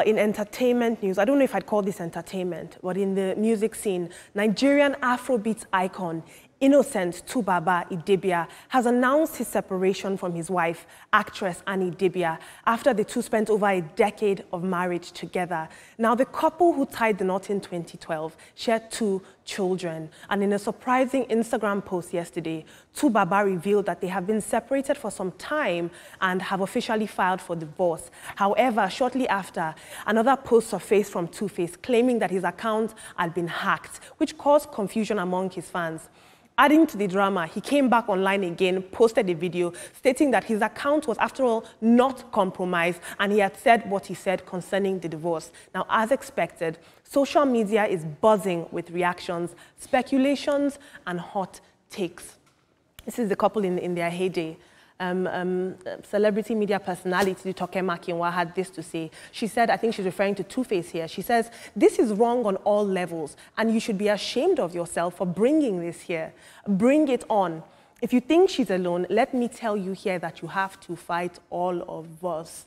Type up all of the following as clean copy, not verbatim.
In entertainment news, I don't know if I'd call this entertainment, but in the music scene, Nigerian Afrobeats icon Innocent Tubaba Idibia has announced his separation from his wife, actress Idibia, after the two spent over a decade of marriage together. Now, the couple who tied the knot in 2012 shared 2 children. And in a surprising Instagram post yesterday, Tubaba revealed that they have been separated for some time and have officially filed for divorce. However, shortly after, another post surfaced from Two-Face claiming that his account had been hacked, which caused confusion among his fans. Adding to the drama, he came back online again, posted a video stating that his account was, after all, not compromised, and he had said what he said concerning the divorce. Now, as expected, social media is buzzing with reactions, speculations, and hot takes. This is the couple in their heyday. Celebrity media personality Toke Makinwa had this to say. She said, I think she's referring to Two-Face here. She says, "This is wrong on all levels, and you should be ashamed of yourself for bringing this here. Bring it on. If you think she's alone, let me tell you here that you have to fight all of us."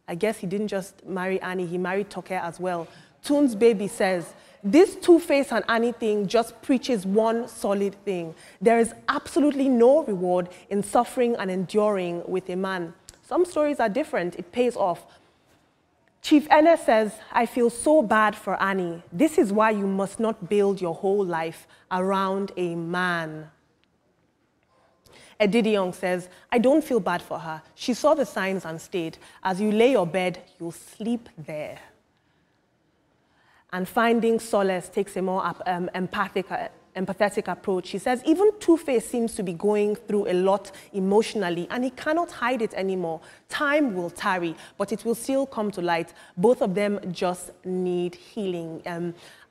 I guess he didn't just marry Annie, he married Toke as well. Toon's Baby says, "This Two-Face and Annie thing just preaches one solid thing. There is absolutely no reward in suffering and enduring with a man. Some stories are different. It pays off." Chief Ene says, "I feel so bad for Annie. This is why you must not build your whole life around a man." Idibia says, "I don't feel bad for her. She saw the signs and stayed. As you lay your bed, you'll sleep there." And Finding Solace takes a more empathetic approach. She says, "Even Two-Face seems to be going through a lot emotionally, and he cannot hide it anymore. Time will tarry, but it will still come to light. Both of them just need healing."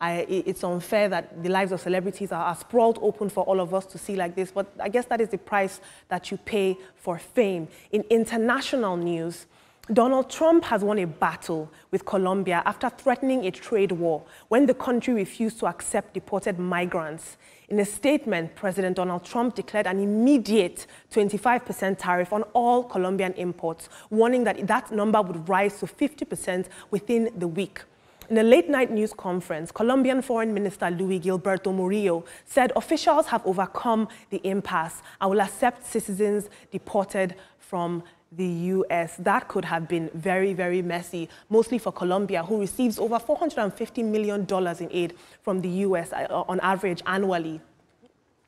It's unfair that the lives of celebrities are sprawled open for all of us to see like this, but I guess that is the price that you pay for fame. In international news, Donald Trump has won a battle with Colombia after threatening a trade war when the country refused to accept deported migrants. In a statement, President Donald Trump declared an immediate 25% tariff on all Colombian imports, warning that that number would rise to 50% within the week. In a late-night news conference, Colombian Foreign Minister Luis Gilberto Murillo said officials have overcome the impasse and will accept citizens deported from the U.S. That could have been very, very messy, mostly for Colombia, who receives over $450 million in aid from the U.S. On average annually.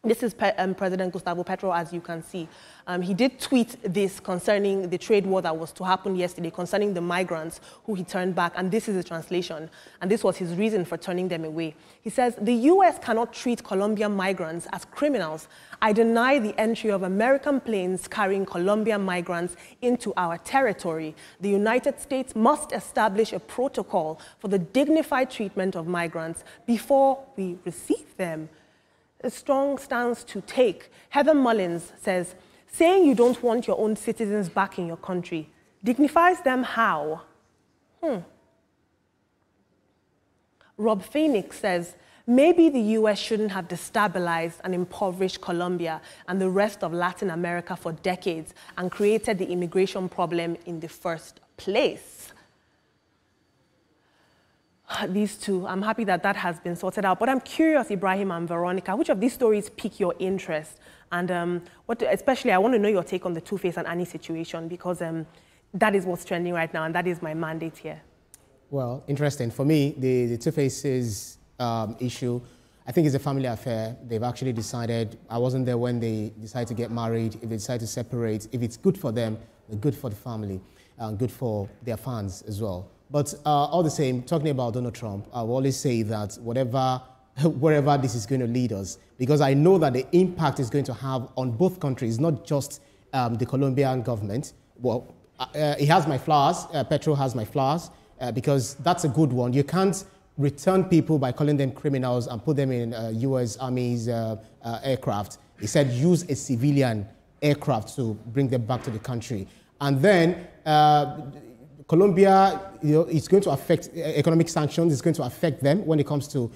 This is President Gustavo Petro, as you can see. He did tweet this concerning the trade war that was to happen yesterday, concerning the migrants who he turned back, and this is the translation, and this was his reason for turning them away. He says, "The U.S. cannot treat Colombian migrants as criminals. I deny the entry of American planes carrying Colombian migrants into our territory. The United States must establish a protocol for the dignified treatment of migrants before we receive them." A strong stance to take. Heather Mullins says, "Saying you don't want your own citizens back in your country dignifies them how?" Rob Phoenix says, "Maybe the U.S. shouldn't have destabilized and impoverished Colombia and the rest of Latin America for decades and created the immigration problem in the first place." These two, I'm happy that that has been sorted out. But I'm curious, Ibrahim and Veronica, which of these stories pique your interest? And especially, I want to know your take on the Two-Face and Annie situation, because that is what's trending right now, and that is my mandate here. Well, interesting. For me, the Two-Face's issue, I think it's a family affair. They've actually decided, I wasn't there when they decided to get married. If they decide to separate, if it's good for them, good for the family, and good for their fans as well. But all the same, talking about Donald Trump, I will always say that wherever this is going to lead us, because I know that the impact is going to have on both countries, not just the Colombian government. Well, he has my flowers, Petro has my flowers, because that's a good one. You can't return people by calling them criminals and put them in U.S. Army's aircraft. He said use a civilian aircraft to bring them back to the country. And then Colombia, it's going to affect economic sanctions. It's going to affect them when it comes to,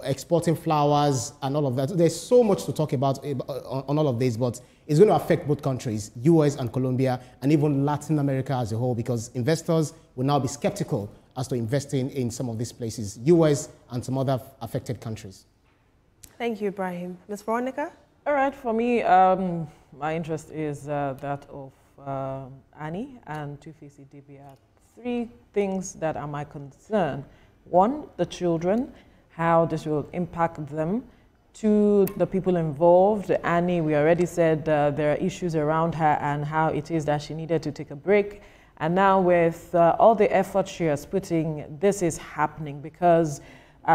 exporting flowers and all of that. There's so much to talk about on all of this, but it's going to affect both countries, US and Colombia, and even Latin America as a whole, because investors will now be skeptical as to investing in some of these places, US and some other affected countries. Thank you, Ibrahim. Ms. Veronica? All right, for me, my interest is that of Annie and Two-Face Idibia. Three things that are my concern. One, the children, how this will impact them. Two, the people involved. Annie, we already said there are issues around her and how it is that she needed to take a break. And now with all the effort she is putting, this is happening because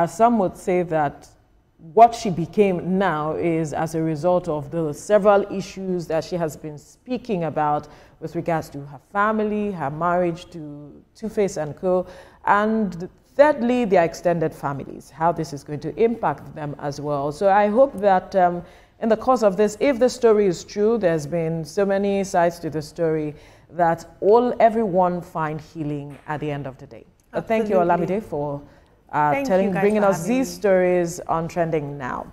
some would say that what she became now is as a result of the several issues that she has been speaking about with regards to her family, her marriage to Two-Face and co. And thirdly, their extended families, how this is going to impact them as well. So I hope that in the course of this, if the story is true, there's been so many sides to the story, that everyone find healing at the end of the day. Thank you, Olamide, for bringing us these stories on Trending Now.